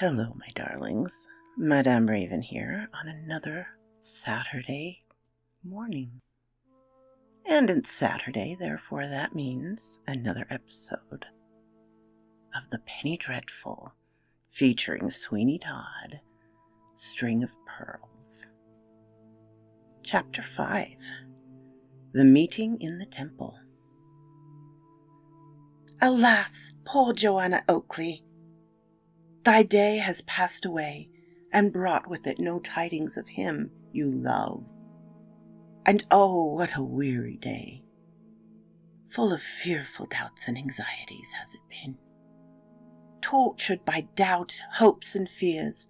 Hello, my darlings. Madame Raven here on another Saturday morning. And it's Saturday, therefore that means another episode of The Penny Dreadful, featuring Sweeney Todd, String of Pearls. Chapter 5, The Meeting in the Temple. Alas, poor Joanna Oakley! Thy day has passed away, and brought with it no tidings of him you love. And oh, what a weary day! Full of fearful doubts and anxieties has it been. Tortured by doubt, hopes, and fears.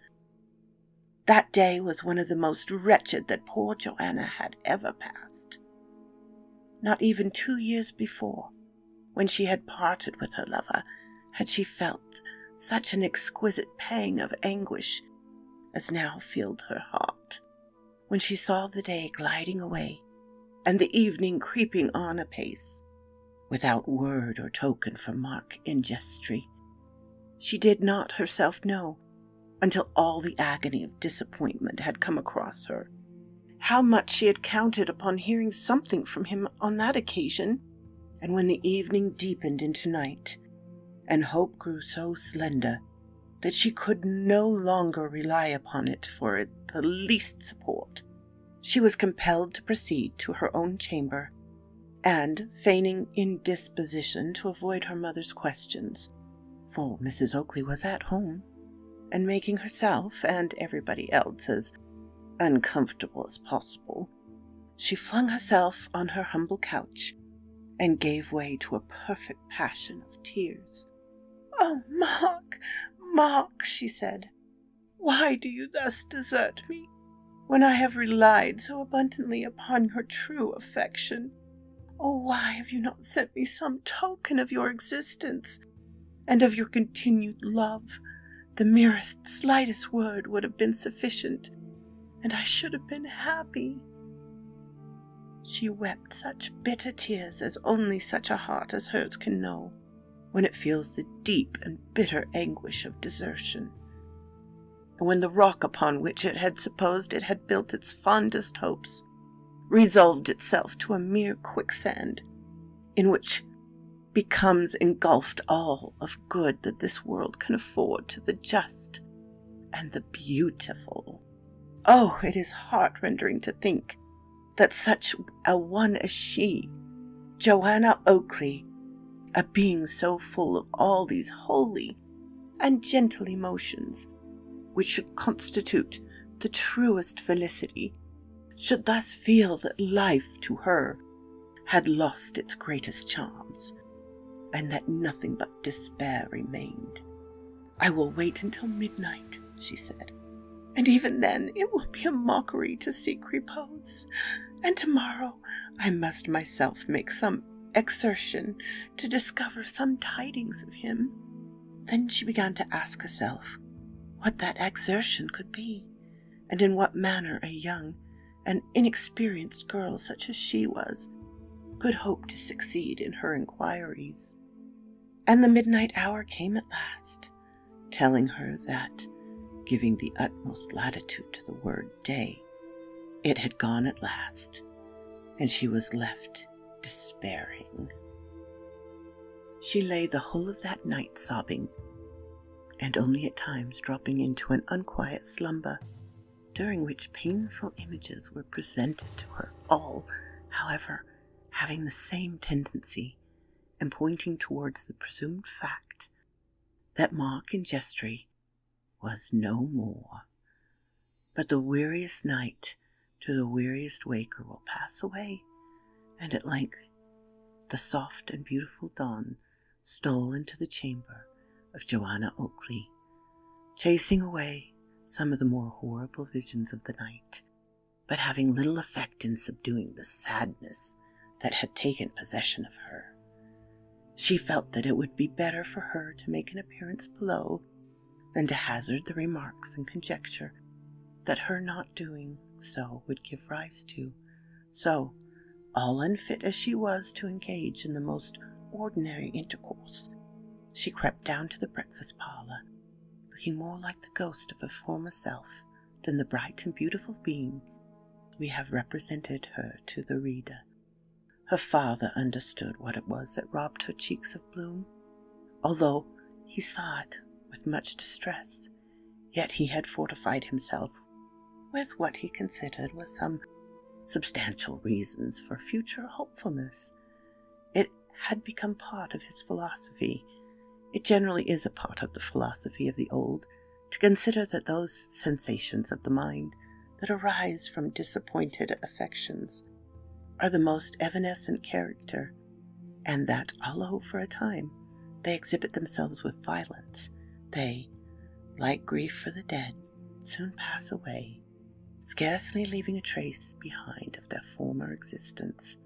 That day was one of the most wretched that poor Joanna had ever passed. Not even 2 years before, when she had parted with her lover, had she felt such an exquisite pang of anguish as now filled her heart, when she saw the day gliding away, and the evening creeping on apace, without word or token from Mark in Jestry. She did not herself know, until all the agony of disappointment had come across her, how much she had counted upon hearing something from him on that occasion, and when the evening deepened into night, and hope grew so slender that she could no longer rely upon it for the least support, she was compelled to proceed to her own chamber, and, feigning indisposition to avoid her mother's questions, for Mrs. Oakley was at home, and making herself and everybody else as uncomfortable as possible, she flung herself on her humble couch, and gave way to a perfect passion of tears. "Oh, Mark, Mark," she said, "why do you thus desert me, when I have relied so abundantly upon your true affection? Oh, why have you not sent me some token of your existence, and of your continued love? The merest, slightest word would have been sufficient, and I should have been happy." She wept such bitter tears as only such a heart as hers can know, when it feels the deep and bitter anguish of desertion, and when the rock upon which it had supposed it had built its fondest hopes resolved itself to a mere quicksand, in which becomes engulfed all of good that this world can afford to the just and the beautiful. Oh, it is heart-rending to think that such a one as she, Joanna Oakley, a being so full of all these holy and gentle emotions, which should constitute the truest felicity, should thus feel that life to her had lost its greatest charms, and that nothing but despair remained. "I will wait until midnight," she said, "and even then it will be a mockery to seek repose, and tomorrow I must myself make some exertion to discover some tidings of him." Then she began to ask herself what that exertion could be, and in what manner a young and inexperienced girl such as she was could hope to succeed in her inquiries. And the midnight hour came at last, telling her that, giving the utmost latitude to the word day, it had gone at last, and she was left despairing. She lay the whole of that night sobbing, and only at times dropping into an unquiet slumber, during which painful images were presented to her, all, however, having the same tendency, and pointing towards the presumed fact that Mark in Jestry was no more. But the weariest night to the weariest waker will pass away, and at length the soft and beautiful dawn stole into the chamber of Joanna Oakley, chasing away some of the more horrible visions of the night, but having little effect in subduing the sadness that had taken possession of her. She felt that it would be better for her to make an appearance below than to hazard the remarks and conjecture that her not doing so would give rise to. So, all unfit as she was to engage in the most ordinary intercourse, she crept down to the breakfast parlour, looking more like the ghost of her former self than the bright and beautiful being we have represented her to the reader. Her father understood what it was that robbed her cheeks of bloom. Although he saw it with much distress, yet he had fortified himself with what he considered was some substantial reasons for future hopefulness. It had become part of his philosophy. It generally is a part of the philosophy of the old to consider that those sensations of the mind that arise from disappointed affections are the most evanescent character, and that, although for a time they exhibit themselves with violence, they, like grief for the dead, soon pass away, scarcely leaving a trace behind of their former existence.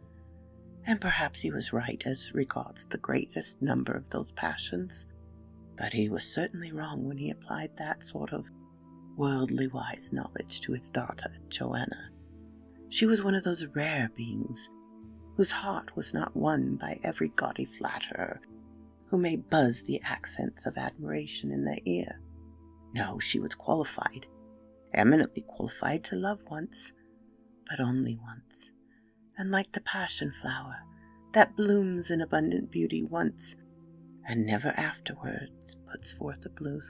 And perhaps he was right as regards the greatest number of those passions, but he was certainly wrong when he applied that sort of worldly wise knowledge to his daughter, Joanna. She was one of those rare beings whose heart was not won by every gaudy flatterer who may buzz the accents of admiration in their ear. No, she was qualified, eminently qualified to love once, but only once, and like the passion flower that blooms in abundant beauty once and never afterwards puts forth a bloom,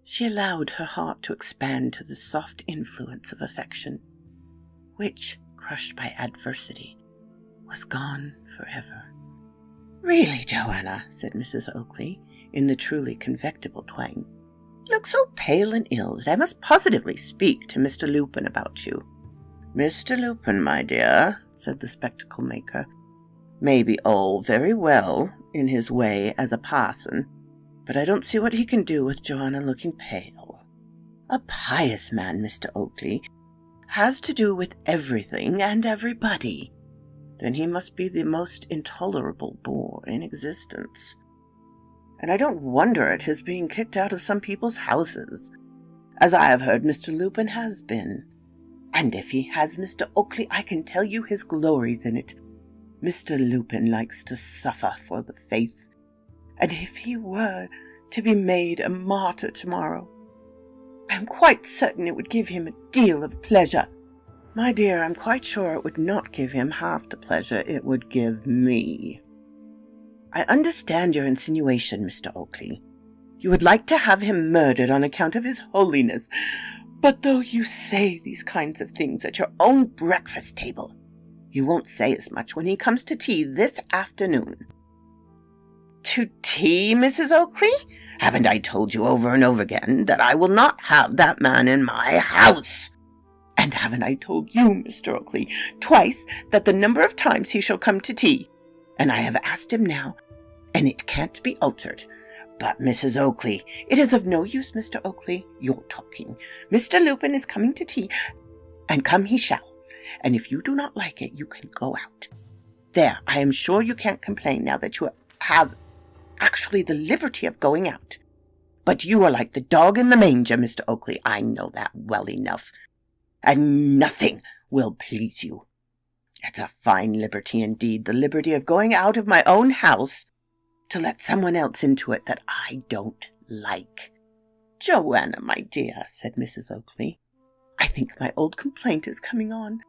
she allowed her heart to expand to the soft influence of affection, which, crushed by adversity, was gone forever. "Really, Joanna," said Mrs. Oakley, in the truly convectible twang, "you look so pale and ill that I must positively speak to Mr. Lupin about you." "Mr. Lupin, my dear," said the spectacle maker, "may be all very well in his way as a parson, but I don't see what he can do with Joanna looking pale. A pious man, Mr. Oakley, has to do with everything and everybody. Then he must be the most intolerable bore in existence. And I don't wonder at his being kicked out of some people's houses, as I have heard Mr. Lupin has been. And if he has, Mr. Oakley, I can tell you his glories in it. Mr. Lupin likes to suffer for the faith, and if he were to be made a martyr tomorrow, I am quite certain it would give him a deal of pleasure." "My dear, I'm quite sure it would not give him half the pleasure it would give me." "I understand your insinuation, Mr. Oakley. You would like to have him murdered on account of his holiness. But though you say these kinds of things at your own breakfast table, you won't say as much when he comes to tea this afternoon." "To tea, Mrs. Oakley? Haven't I told you over and over again that I will not have that man in my house? And haven't I told you, Mr. Oakley, twice that the number of times he shall come to tea? And I have asked him now, and it can't be altered. But, Mrs. Oakley, it is of no use, Mr. Oakley, your talking. Mr. Lupin is coming to tea, and come he shall. And if you do not like it, you can go out. There, I am sure you can't complain now that you have actually the liberty of going out. But you are like the dog in the manger, Mr. Oakley, I know that well enough. And nothing will please you. It's a fine liberty indeed, the liberty of going out of my own house to let someone else into it that I don't like." "Joanna, my dear," said Mrs. Oakley, "I think my old complaint is coming on.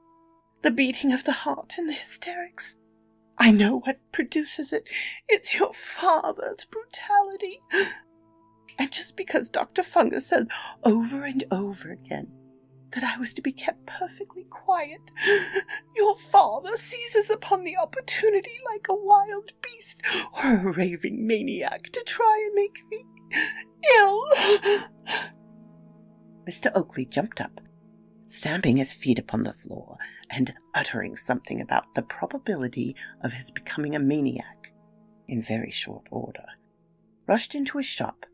The beating of the heart and the hysterics. I know what produces it. It's your father's brutality. And just because Dr. Fungus said over and over again that I was to be kept perfectly quiet, your father seizes upon the opportunity like a wild beast or a raving maniac to try and make me ill." Mr. Oakley jumped up, stamping his feet upon the floor, and uttering something about the probability of his becoming a maniac in very short order, rushed into his shop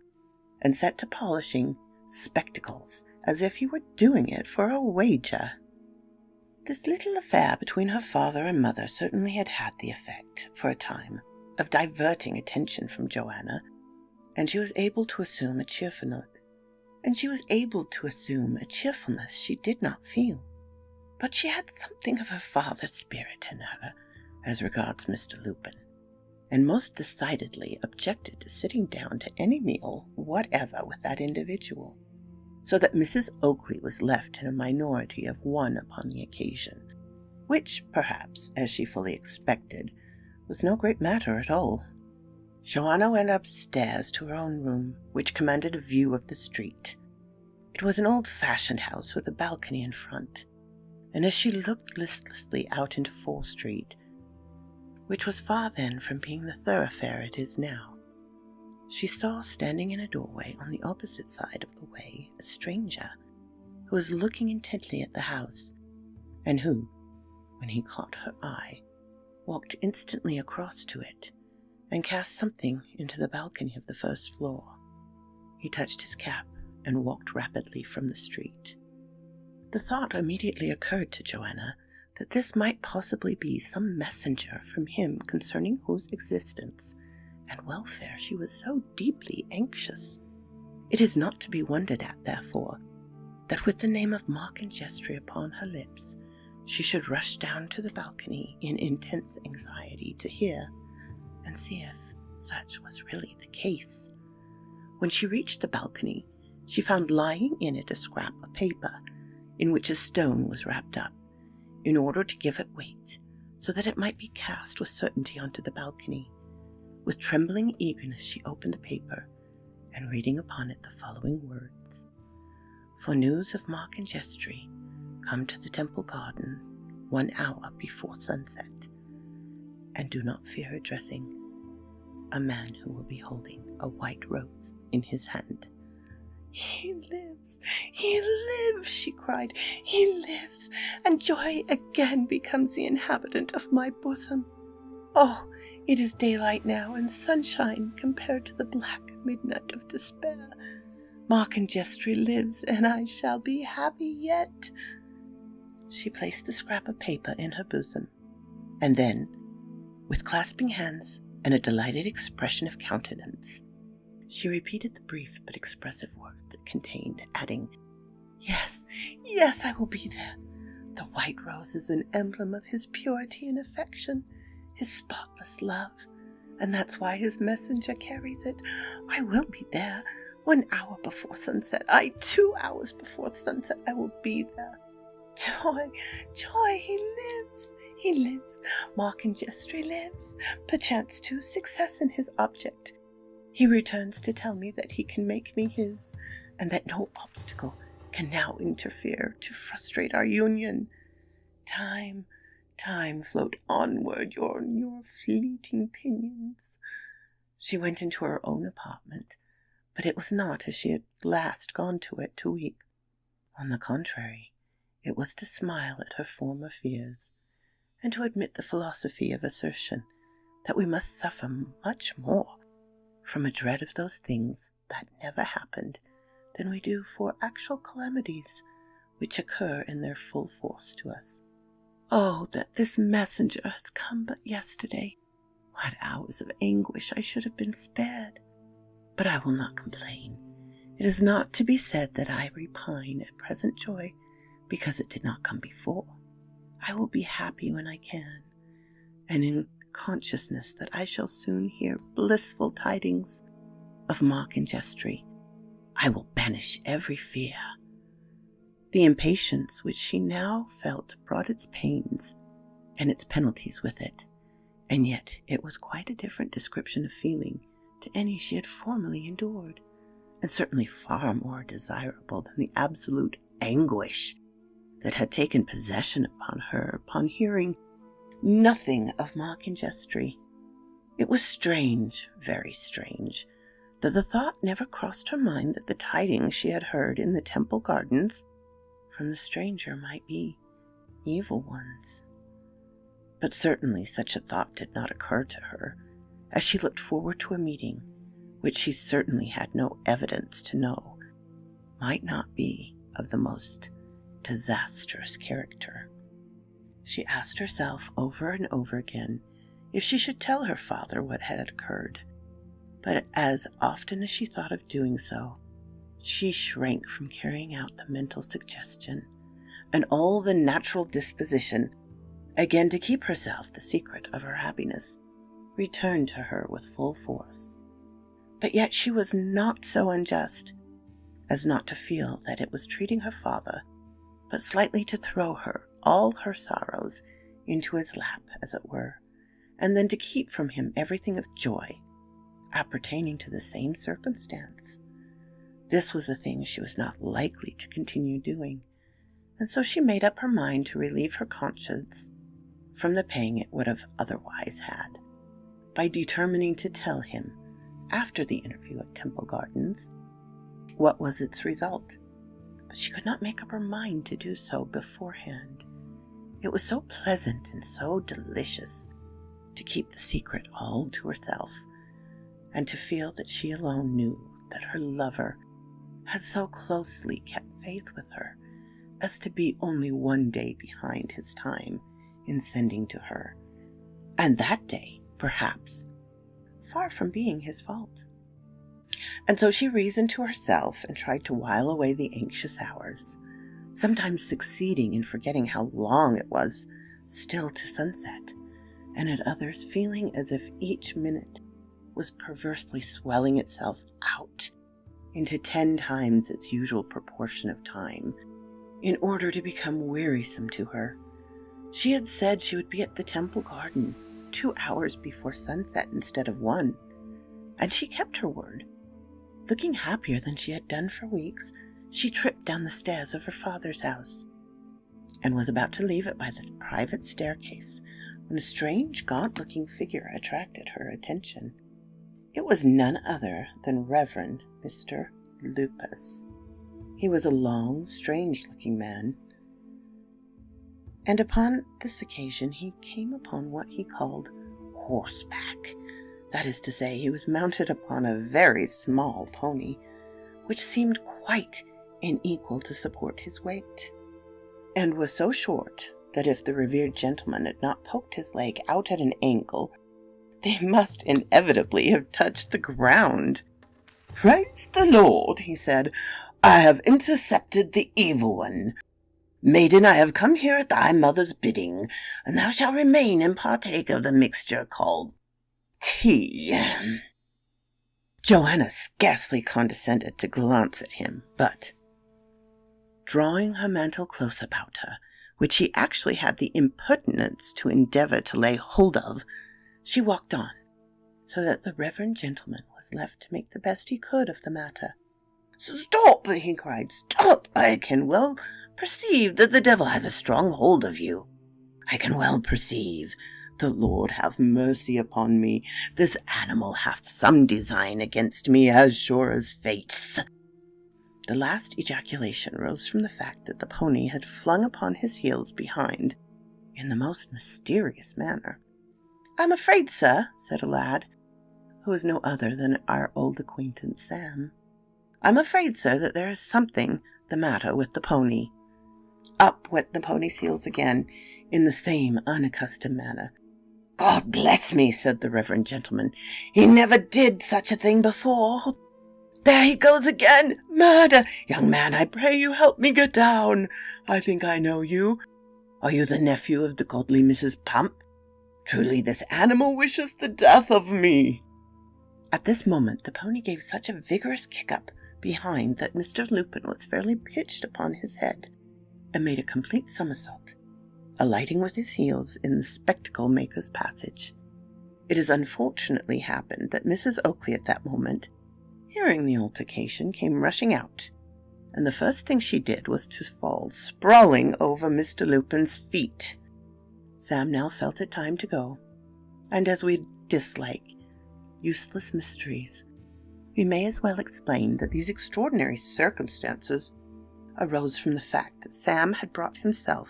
and set to polishing spectacles as if he were doing it for a wager. This little affair between her father and mother certainly had had the effect, for a time, of diverting attention from Joanna, and she was able to assume a cheerfulness she did not feel. But she had something of her father's spirit in her as regards Mr. Lupin, and most decidedly objected to sitting down to any meal whatever with that individual, so that Mrs. Oakley was left in a minority of one upon the occasion, which, perhaps, as she fully expected, was no great matter at all. Joanna went upstairs to her own room, which commanded a view of the street. It was an old-fashioned house with a balcony in front, and as she looked listlessly out into Fore Street, which was far then from being the thoroughfare it is now, she saw standing in a doorway on the opposite side of the way a stranger who was looking intently at the house, and who, when he caught her eye, walked instantly across to it and cast something into the balcony of the first floor. He touched his cap and walked rapidly from the street. The thought immediately occurred to Joanna that this might possibly be some messenger from him concerning whose existence and welfare she was so deeply anxious. It is not to be wondered at, therefore, that with the name of Mark and Jestry upon her lips, she should rush down to the balcony in intense anxiety to hear and see if such was really the case. When she reached the balcony, she found lying in it a scrap of paper in which a stone was wrapped up, in order to give it weight, so that it might be cast with certainty onto the balcony. With trembling eagerness she opened the paper, and reading upon it the following words: "For news of Mark and Jestry, come to the Temple Garden 1 hour before sunset, and do not fear addressing a man who will be holding a white rose in his hand." "He lives! He lives!" she cried. "He lives, and joy again becomes the inhabitant of my bosom. Oh, it is daylight now, and sunshine compared to the black midnight of despair. Mark and Jestry lives, and I shall be happy yet." She placed the scrap of paper in her bosom, and then, with clasping hands and a delighted expression of countenance, she repeated the brief but expressive words it contained, adding, "Yes, yes, I will be there. The white rose is an emblem of his purity and affection, his spotless love, and that's why his messenger carries it. I will be there 1 hour before sunset. 2 hours before sunset I will be there. Joy, joy, he lives, he lives. Mark and Jestry lives, perchance too success in his object. He returns to tell me that he can make me his, and that no obstacle can now interfere to frustrate our union. Time, time, float onward on your fleeting pinions." She went into her own apartment, but it was not as she had last gone to it to weep. On the contrary, it was to smile at her former fears, and to admit the philosophy of assertion that we must suffer much more from a dread of those things that never happened than we do for actual calamities which occur in their full force to us. Oh, that this messenger has come but yesterday! What hours of anguish I should have been spared! But I will not complain. It is not to be said that I repine at present joy because it did not come before. I will be happy when I can, and in consciousness that I shall soon hear blissful tidings of Mark and Jestry, I will banish every fear. The impatience which she now felt brought its pains and its penalties with it, and yet it was quite a different description of feeling to any she had formerly endured, and certainly far more desirable than the absolute anguish that had taken possession upon her upon hearing nothing of Mark and Jestry. It was strange, very strange, that the thought never crossed her mind that the tidings she had heard in the Temple Gardens from the stranger might be evil ones. But certainly such a thought did not occur to her, as she looked forward to a meeting which she certainly had no evidence to know might not be of the most disastrous character. She asked herself over and over again if she should tell her father what had occurred, but as often as she thought of doing so, she shrank from carrying out the mental suggestion, and all the natural disposition again to keep herself the secret of her happiness returned to her with full force. But yet she was not so unjust as not to feel that it was treating her father, but slightly to throw all her sorrows into his lap, as it were, and then to keep from him everything of joy appertaining to the same circumstance. This was a thing she was not likely to continue doing, and so she made up her mind to relieve her conscience from the pang it would have otherwise had, by determining to tell him, after the interview at Temple Gardens, what was its result. But she could not make up her mind to do so beforehand. It was so pleasant and so delicious to keep the secret all to herself, and to feel that she alone knew that her lover had so closely kept faith with her as to be only one day behind his time in sending to her, and that day, perhaps, far from being his fault. And so she reasoned to herself and tried to while away the anxious hours, sometimes succeeding in forgetting how long it was still to sunset, and at others feeling as if each minute was perversely swelling itself out into 10 times its usual proportion of time, in order to become wearisome to her. She had said she would be at the Temple Garden 2 hours before sunset instead of 1, and she kept her word. Looking happier than she had done for weeks, she tripped down the stairs of her father's house, and was about to leave it by the private staircase, when a strange, gaunt-looking figure attracted her attention. It was none other than Reverend Mr. Lupus. He was a long, strange-looking man, and upon this occasion he came upon what he called horseback. That is to say, he was mounted upon a very small pony, which seemed quite unequal to support his weight, and was so short that if the revered gentleman had not poked his leg out at an angle, they must inevitably have touched the ground. "Praise the Lord," he said, "I have intercepted the evil one. Maiden, I have come here at thy mother's bidding, and thou shalt remain and partake of the mixture called tea." Joanna scarcely condescended to glance at him, but, drawing her mantle close about her, which she actually had the impertinence to endeavour to lay hold of, she walked on, so that the reverend gentleman was left to make the best he could of the matter. "Stop!" he cried. "Stop! I can well perceive that the devil has a strong hold of you. I can well perceive. The Lord have mercy upon me. This animal hath some design against me, as sure as fates." The last ejaculation rose from the fact that the pony had flung upon his heels behind in the most mysterious manner. "I'm afraid, sir," said a lad, who was no other than our old acquaintance Sam, "I'm afraid, sir, that there is something the matter with the pony." Up went the pony's heels again, in the same unaccustomed manner. "God bless me," said the reverend gentleman. "He never did such a thing before. There he goes again! Murder! Young man, I pray you help me get down. I think I know you. Are you the nephew of the godly Mrs. Pump? Truly this animal wishes the death of me." At this moment the pony gave such a vigorous kick-up behind that Mr. Lupin was fairly pitched upon his head, and made a complete somersault, alighting with his heels in the spectacle-maker's passage. It has unfortunately happened that Mrs. Oakley at that moment, hearing the altercation, came rushing out, and the first thing she did was to fall sprawling over Mr. Lupin's feet. Sam now felt it time to go, and as we dislike useless mysteries, we may as well explain that these extraordinary circumstances arose from the fact that Sam had brought himself,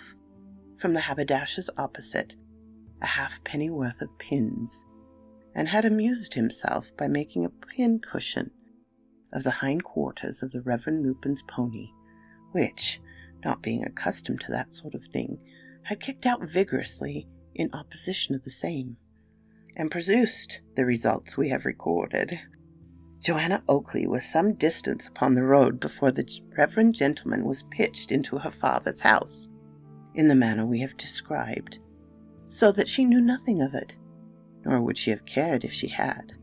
from the haberdasher's opposite, a halfpenny worth of pins, and had amused himself by making a pin-cushion of the hindquarters of the Reverend Lupin's pony, which, not being accustomed to that sort of thing, had kicked out vigorously in opposition of the same, and produced the results we have recorded. Joanna Oakley was some distance upon the road before the reverend gentleman was pitched into her father's house, in the manner we have described, so that she knew nothing of it, nor would she have cared if she had,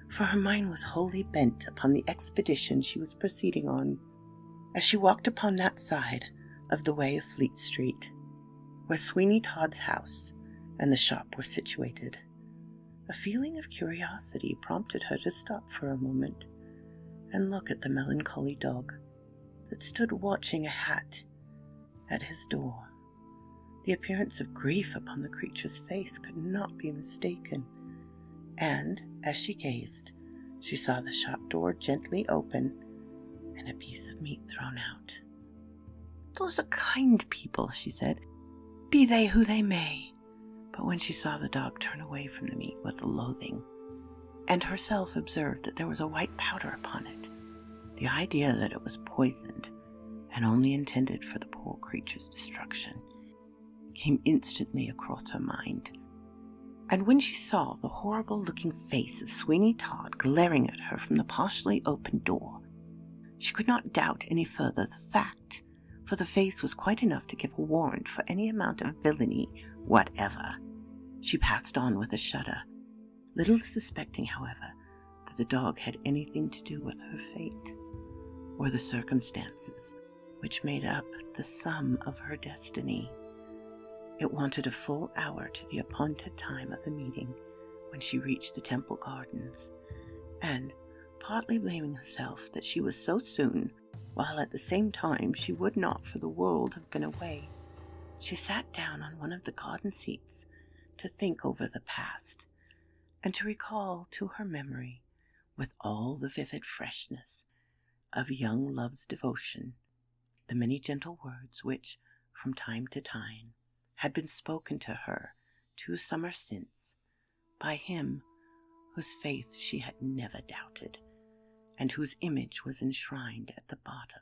for her mind was wholly bent upon the expedition she was proceeding on. As she walked upon that side of the way of Fleet Street, where Sweeney Todd's house and the shop were situated, a feeling of curiosity prompted her to stop for a moment and look at the melancholy dog that stood watching a hat at his door. The appearance of grief upon the creature's face could not be mistaken, and as she gazed, she saw the shop door gently open and a piece of meat thrown out. "Those are kind people," she said, "be they who they may." But when she saw the dog turn away from the meat with loathing, and herself observed that there was a white powder upon it, the idea that it was poisoned and only intended for the poor creature's destruction came instantly across her mind. And when she saw the horrible-looking face of Sweeney Todd glaring at her from the partially opened door, she could not doubt any further the fact, for the face was quite enough to give a warrant for any amount of villainy whatever. She passed on with a shudder, little suspecting, however, that the dog had anything to do with her fate, or the circumstances which made up the sum of her destiny. It wanted a full hour to the appointed time of the meeting when she reached the Temple Gardens, and, partly blaming herself that she was so soon, while at the same time she would not for the world have been away, she sat down on one of the garden seats to think over the past, and to recall to her memory, with all the vivid freshness of young love's devotion, the many gentle words which, from time to time, had been spoken to her 2 summers since by him whose faith she had never doubted, and whose image was enshrined at the bottom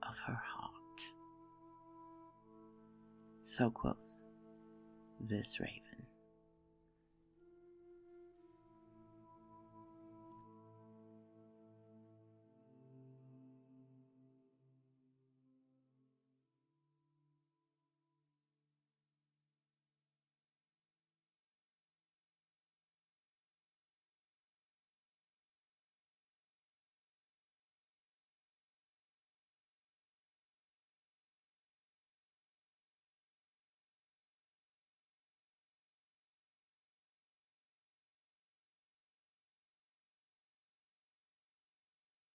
of her heart. So quoth this raven.